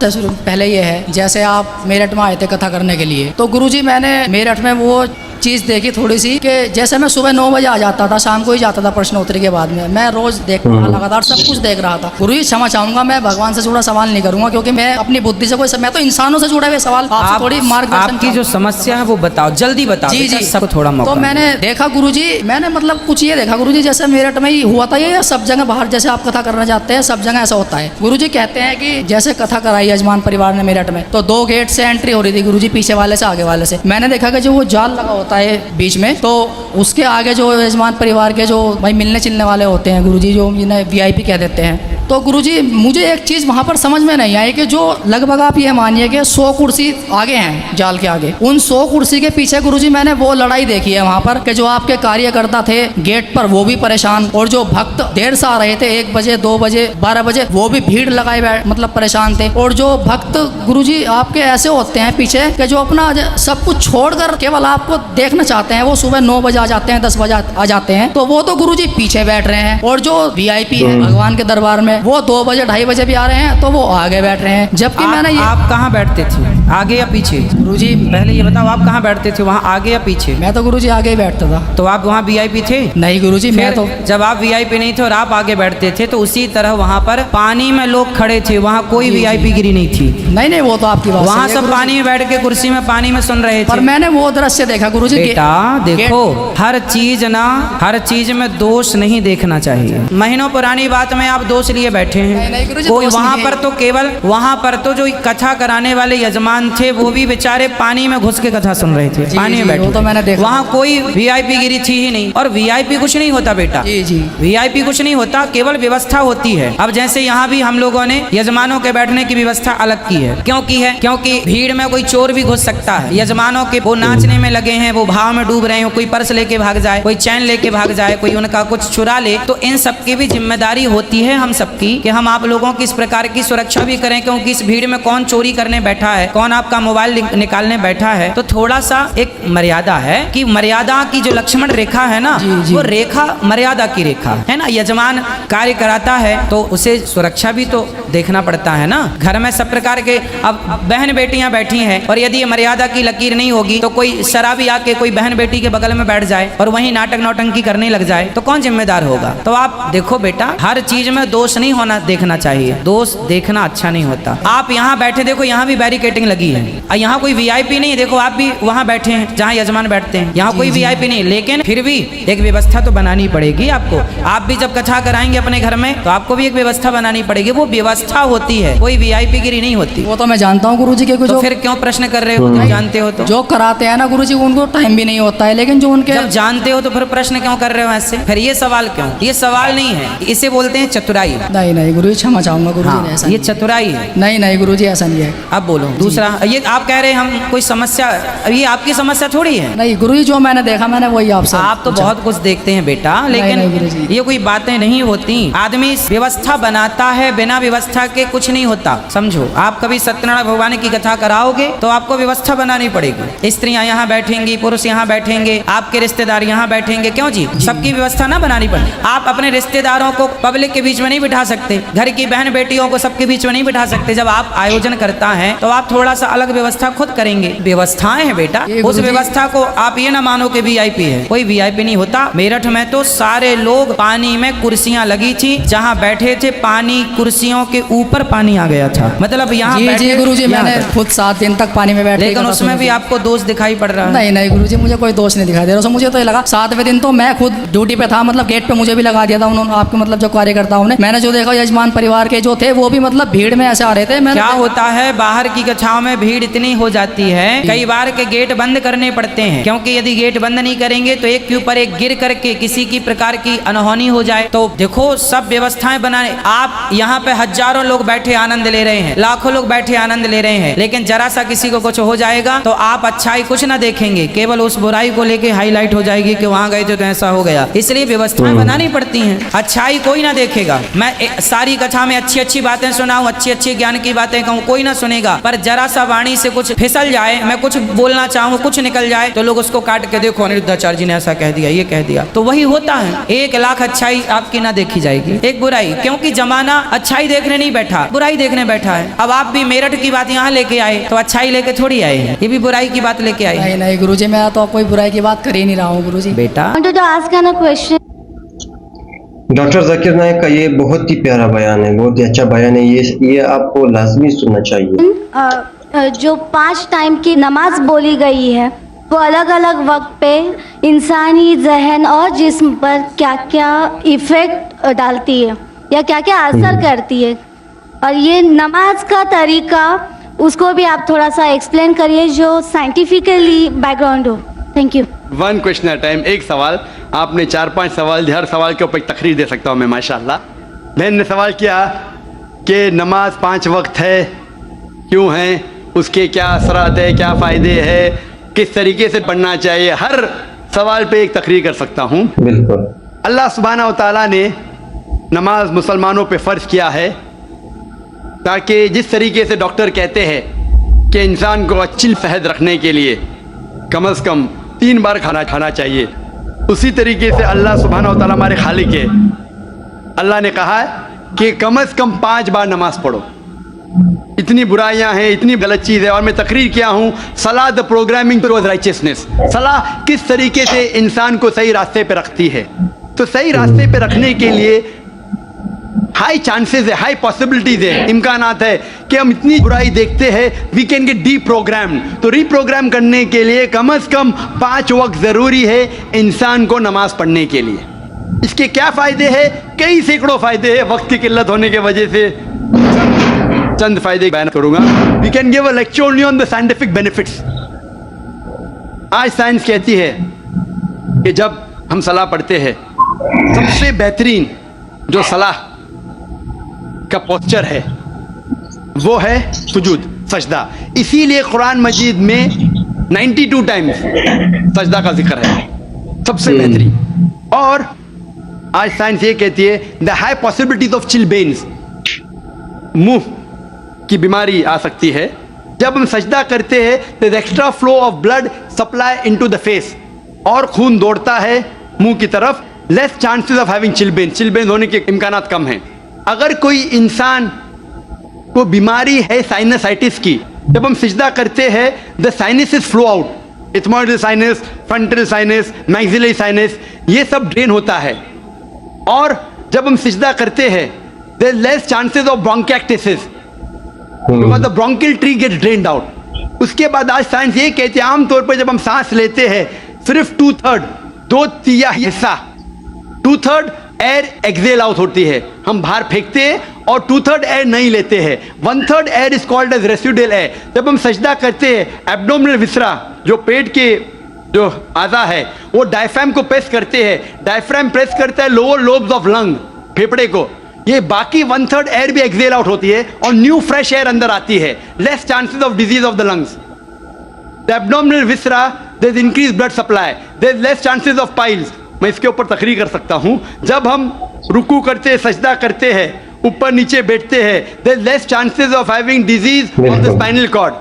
शुरू पहले ये है, जैसे आप मेरठ में आए थे कथा करने के लिए, तो गुरुजी मैंने मेरठ में वो चीज़ देखी थोड़ी सी कि जैसे मैं सुबह 9 बजे आ जाता था, शाम को ही जाता था प्रश्नोत्तरी के बाद में, मैं रोज देखने लगातार सब कुछ देख रहा था। गुरुजी क्षमा चाहूंगा, मैं भगवान से जुड़ा सवाल नहीं करूंगा क्योंकि मैं अपनी बुद्धि से कोई, मैं तो इंसानों से जुड़े हुए सवाल आपसे थोड़ी मार्गदर्शन। आपकी जो समस्या है वो बताओ, जल्दी बताओ। जी जी, सब थोड़ा मौका। तो मैंने देखा गुरुजी, मैंने मतलब कुछ ये देखा गुरुजी, जैसे मेरठ में ही हुआ था ये, या सब जगह बाहर जैसे आप कथा करना चाहते हैं सब जगह ऐसा होता है। गुरुजी कहते हैं कि जैसे कथा कराई यजमान परिवार ने मेरठ में, तो 2 गेट से एंट्री हो रही थी गुरुजी, पीछे वाले से आगे वाले से। मैंने देखा कि जो वो जाल लगा होता है बीच में, तो उसके आगे जो यजमान परिवार के जो भाई मिलने चिलने वाले होते हैं गुरुजी, जो जिन्हें VIP कह देते हैं, तो गुरुजी मुझे एक चीज़ वहाँ पर समझ में नहीं आई कि जो लगभग आप ये मानिए कि 100 कुर्सी आगे हैं जाल के आगे, उन 100 कुर्सी के पीछे गुरुजी मैंने वो लड़ाई देखी है वहाँ पर कि जो आपके कार्यकर्ता थे गेट पर वो भी परेशान, और जो भक्त देर से आ रहे थे 1 बजे 2 बजे 12 बजे वो भी भीड़ लगाए मतलब परेशान थे। और जो भक्त गुरुजी आपके ऐसे होते हैं पीछे कि जो अपना सब कुछ छोड़कर केवल आपको देखना चाहते हैं, वो सुबह 9 बजे आ जाते हैं, 10 बजे आ जाते हैं, तो वो तो गुरुजी पीछे बैठ रहे हैं। और जो VIP है भगवान के दरबार में, वो 2 बजे 2:30 बजे भी आ रहे हैं, तो वो आगे बैठ रहे हैं। जबकि मैंने आप कहाँ बैठते थे, आगे या पीछे? गुरुजी पहले ये बताओ, आप कहाँ बैठते थे, वहाँ आगे या पीछे? मैं तो गुरुजी आगे ही बैठता था। तो आप वहाँ VIP थे? नहीं गुरुजी, मैं तो जब आप VIP नहीं थे और आप आगे बैठते थे, तो उसी तरह वहाँ पर पानी में लोग खड़े थे, वहाँ कोई VIP गिरी नहीं थी। नहीं वो तो आपकी बात, वहाँ सब पानी में बैठ के कुर्सी में पानी में सुन रहे थे। पर मैंने वो दृश्य देखा गुरुजी। बेटा देखो, हर चीज में दोष नहीं देखना चाहिए। महीनों पुरानी बात में आप दोष लिए बैठे हैं। कोई वहाँ पर तो केवल वहाँ पर तो जो कथा कराने वाले यजमान थे वो भी बेचारे पानी में घुस के कथा सुन रहे थे, पानी में बैठे। तो मैंने देखा, वहाँ कोई VIP गिरी थी ही नहीं। और VIP कुछ नहीं होता बेटा, VIP कुछ नहीं होता, केवल व्यवस्था होती है। अब जैसे यहाँ भी हम लोगों ने यजमानों के बैठने की व्यवस्था अलग की है। क्यों की है? क्योंकि भीड़ में कोई चोर भी घुस सकता है। यजमानों के वो नाचने में लगे हैं, वो भाव में डूब रहे हो, कोई पर्स लेके भाग जाए, कोई चैन लेके भाग जाए, कोई उनका कुछ चुरा ले, तो इन सबकी भी जिम्मेदारी होती है हम सबकी कि हम आप लोगों की इस प्रकार की सुरक्षा भी करें। क्योंकि इस भीड़ में कौन चोरी करने बैठा है, कौन आपका मोबाइल निकालने बैठा है, तो थोड़ा सा एक मर्यादा है कि मर्यादा की जो लक्ष्मण रेखा है ना, वो रेखा मर्यादा की रेखा है ना। यजमान कार्य कराता है तो उसे सुरक्षा भी तो देखना पड़ता है ना। घर में सब प्रकार के अब बहन बेटियां बैठी हैं, और यदि ये मर्यादा की लकीर नहीं होगी तो कोई शराबी आके कोई बहन बेटी के बगल में बैठ जाए और वहीं नाटक नौटंकी करने लग जाए, तो कौन जिम्मेदार होगा? तो आप देखो बेटा, हर चीज में दोष नहीं होना देखना चाहिए, दोष देखना अच्छा नहीं होता। आप यहाँ बैठे देखो, यहाँ भी बैरिकेटिंग लगी है, और यहाँ कोई VIP नहीं, देखो आप भी वहाँ बैठे हैं जहाँ यजमान बैठते हैं, यहाँ कोई VIP नहीं, लेकिन फिर भी एक व्यवस्था तो बनानी पड़ेगी आपको। आप भी जब कथा कराएंगे अपने घर में तो आपको भी एक व्यवस्था बनानी पड़ेगी, वो व्यवस्था होती है, कोई VIP गिरी नहीं होती। वो तो मैं जानता हूँ गुरुजी के, तो फिर क्यों प्रश्न कर रहे हो? जब जानते हो तो जो कराते हैं ना गुरुजी, उनको टाइम भी नहीं होता है, लेकिन जो उनके जब जानते हो तो फिर प्रश्न क्यों कर रहे हो ऐसे? फिर ये सवाल क्यों? ये सवाल नहीं है, इसे बोलते हैं चतुराई। नहीं गुरुजी क्षमा चाहूंगा गुरुजी, हाँ, ऐसा ये चतुराई है। नहीं गुरुजी ऐसा नहीं है। अब बोलो दूसरा, ये आप कह रहे हैं हम कोई समस्या, ये आपकी समस्या थोड़ी है। नहीं गुरुजी, जो मैंने देखा मैंने वही आपसे। आप तो बहुत कुछ देखते हैं बेटा, लेकिन ये कोई बातें नहीं होती। आदमी व्यवस्था बनाता है, बिना व्यवस्था के कुछ नहीं होता, समझो। आप कभी सत्यनारायण भगवान की कथा कराओगे तो आपको व्यवस्था बनानी पड़ेगी। स्त्रियां यहाँ बैठेंगी, पुरुष यहाँ बैठेंगे, आपके रिश्तेदार यहाँ बैठेंगे, क्यों जी? सबकी व्यवस्था ना बनानी पड़े। आप अपने रिश्तेदारों को पब्लिक के बीच में नहीं बिठा सकते, घर की बहन बेटियों को सबके बीच में नहीं बिठा सकते। जब आप आयोजन करता है तो आप थोड़ा सा अलग व्यवस्था खुद करेंगे। व्यवस्थाएं हैं बेटा, उस व्यवस्था को आप ये ना मानो कि VIP है, कोई VIP नहीं होता। मेरठ में तो सारे लोग, पानी में कुर्सियां लगी थी, जहाँ बैठे थे पानी, कुर्सियों के ऊपर पानी आ गया था। मतलब यहाँ गुरुजी मैंने खुद 7 दिन तक पानी में बैठा, लेकिन उसमें भी आपको दोष दिखाई पड़ रहा है। नहीं गुरुजी, मुझे कोई दोष नहीं दिखाई दे रहा। मुझे तो ये लगा 7वें दिन तो मैं खुद ड्यूटी पे था, मतलब गेट पे मुझे भी लगा दिया था उन्होंने, आपके मतलब जो कार्यकर्ताओं ने। मैंने जो देखा यजमान परिवार के जो थे वो भी मतलब भीड़ में ऐसे आ रहे थे। क्या होता है, बाहर की कथाओं में भीड़ इतनी हो जाती है, कई बार के गेट बंद करने पड़ते हैं, क्योंकि यदि गेट बंद नहीं करेंगे तो एक के ऊपर एक गिर करके किसी की प्रकार की अनहोनी हो जाए। तो देखो सब व्यवस्थाएं बनाने, आप यहाँ पे हजारों लोग बैठे आनंद ले रहे हैं, लाखों लोग बैठे आनंद ले रहे हैं, लेकिन जरा सा किसी को कुछ हो जाएगा तो आप अच्छाई कुछ ना देखेंगे, केवल उस बुराई को लेके हाईलाइट हो जाएगी कि वहां गए थे तो ऐसा हो गया। इसलिए व्यवस्थाएं बनानी पड़ती हैं, अच्छाई कोई ना देखेगा। मैं सारी कथा में अच्छी अच्छी बातें सुनाऊं, अच्छी अच्छी ज्ञान की बातें कहूं, कोई ना सुनेगा, पर जरा सा वाणी से कुछ फिसल जाए, मैं कुछ बोलना चाहूँ, कुछ निकल जाए, तो लोग उसको काट के देखो अनिरुद्धाचार्य जी ने ऐसा कह दिया, ये कह दिया। तो वही होता है, 1,00,000 अच्छाई आपकी ना देखी जाएगी, एक बुराई, क्योंकि जमाना अच्छाई देखने नहीं बैठा, बुराई देखने बैठा है। अब आप भी मेरठ की बात यहाँ लेके आए तो अच्छाई लेके थोड़ी आए हैं, ये भी बुराई की बात लेके आए। नहीं नहीं गुरुजी, मैं तो कोई बुराई की बात कर ही नहीं रहा हूँ गुरुजी। बेटा wanted to ask a question. Doctor Zakir Naik का ये बहुत ही प्यारा बयान है, बहुत ही अच्छा बयान है, ये आपको लाजमी सुनना चाहिए। जो 5 टाइम की नमाज बोली गई है वो अलग अलग वक्त पे इंसानी जहन और जिस्म पर क्या क्या इफ़ेक्ट डालती है या क्या क्या असर करती है, और ये नमाज का तरीका उसको भी आप थोड़ा सा एक्सप्लेन करिए जो साइंटिफिकली बैकग्राउंड हो। Thank you. 1 question at time, एक सवाल। आपने 4-5 सवाल, हर सवाल के ऊपर एक तकरीर दे सकता हूँ मैं, माशाल्लाह। बहन ने सवाल किया कि नमाज 5 वक्त है, क्यों है, उसके क्या असरात है, क्या फ़ायदे हैं, किस तरीके से पढ़ना चाहिए, हर सवाल पे एक तकरीर कर सकता हूँ। बिल्कुल। अल्लाह सुब्हाना व तआला ने नमाज मुसलमानों पे फ़र्ज़ किया है ताकि जिस तरीके से डॉक्टर कहते हैं कि इंसान को अच्छी सेहत रखने के लिए कम से कम 3 बार खाना चाहिए, उसी तरीके से अल्लाह सुब्हाना व तआला हमारे खालिक है। अल्लाह ने कहा है कि कम से कम 5 बार नमाज पढ़ो। इतनी बुराइयां हैं, इतनी गलत चीज़ है, और मैं तकरीर किया हूँ सलाह द प्रोग्रामिंग टुवर्ड्स राइचियसनेस। सलाह किस तरीके से इंसान को सही रास्ते पे रखती है। तो सही रास्ते पे रखने के लिए हाई चांसेस है, हाई पॉसिबिलिटीज है, इम्कानात है कि हम इतनी बुराई देखते हैं, वी कैन गेट डीप्रोग्राम्ड। तो रीप्रोग्राम करने के लिए कम से कम 5 वक्त ज़रूरी है इंसान को नमाज पढ़ने के लिए। इसके क्या फ़ायदे हैं? कई सैकड़ों फ़ायदे हैं, वक्त की किल्लत होने की वजह से चंद फ़ायदे बयान करूँगा। We can give a lecture only on the scientific benefits. आज साइंस कहती है कि जब हम सलाह पढ़ते हैं, सबसे बेहतरीन जो सलाह का पोस्चर है वो है सुजूद, सजदा। इसीलिए कुरान मजीद में 92 टाइम्स सजदा का जिक्र है, सबसे बेहतरीन। और आज साइंस ये कहती है द हाई पॉसिबिलिटीज ऑफ चिलबेन्स, मुंह की बीमारी आ सकती है। जब हम सजदा करते हैं तो extra flow of blood supply into the face, और खून दौड़ता है मुंह की तरफ, लेस चांसेस ऑफ हैविंग चिलबेन्स, चिलबेन्स होने के इम्कानात कम हैं। अगर कोई इंसान को बीमारी है साइनसाइटिस की, जब हम सिजदा करते हैं the sinuses flow out, ethmoidal sinus, frontal sinus, maxillary sinus, ये सब ड्रेन होता है। और जब हम सिजदा करते हैं there less chances of bronchitis, because the bronchial tree gets drained out. उसके बाद आज साइंस ये कहती है आमतौर पर जब हम सांस लेते हैं सिर्फ 2/3, 2/3 हिस्सा, 2/3 एयर एक्सेल आउट होती है, हम बाहर फेंकते हैं, और 2/3 एयर नहीं लेते हैं। 1/3 air is called as residual air. जब हम सजदा करते हैं, एब्डोमिनल विसरा जो पेट के जो आज़ा है वो डायफ्राम को प्रेस करते हैं, डायफ्राम प्रेस करता है लोअर लोब्स ऑफ लंग, फेफड़े को, ये बाकी 1/3 एयर भी एक्सेल आउट होती है और न्यू फ्रेश एयर अंदर आती है, less chances of disease of the lungs. The abdominal viscera there is increase blood supply, there is less chances of piles. मैं इसके ऊपर तकरीर कर सकता हूँ। जब हम रुकू करते हैं, सजदा करते हैं, ऊपर नीचे बैठते हैं, there is less chances of having disease of the spinal cord.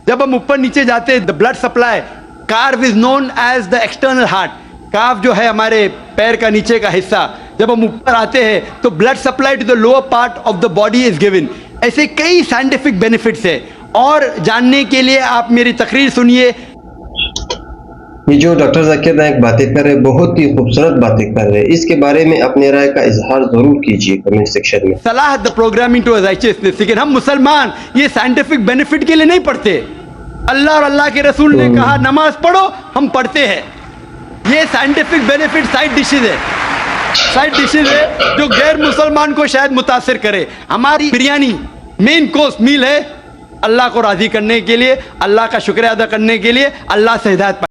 जब हम ऊपर नीचे जाते हैं, the blood supply, calf is known as the external heart, calf जो है हमारे पैर का नीचे का हिस्सा, जब हम ऊपर आते हैं तो blood supply to the lower part of the body is given. ऐसे कई साइंटिफिक बेनिफिट्स है, और जानने के लिए आप मेरी तकरीर सुनिए। ये जो डॉक्टर जाकिर नायक बातें कर रहे हैं, बहुत ही खूबसूरत बातें कर रहे हैं, इसके बारे में अपने राय का इजहार जरूर कीजिए कमेंट सेक्शन में। सलाह द प्रोग्रामिंग टू राइचियसनेस, लेकिन हम मुसलमान ये साइंटिफिक बेनिफिट के लिए नहीं पढ़ते। अल्लाह और अल्लाह के रसूल ने कहा नमाज पढ़ो, हम पढ़ते हैं। ये साइंटिफिक बेनिफिट साइड डिशेज है, साइड डिशेज है जो गैर मुसलमान को शायद मुतासिर करे। हमारी बिरयानी मेन कोर्स मील है अल्लाह को राजी करने के लिए, अल्लाह का शुक्रिया अदा करने के लिए, अल्लाह से हिदायत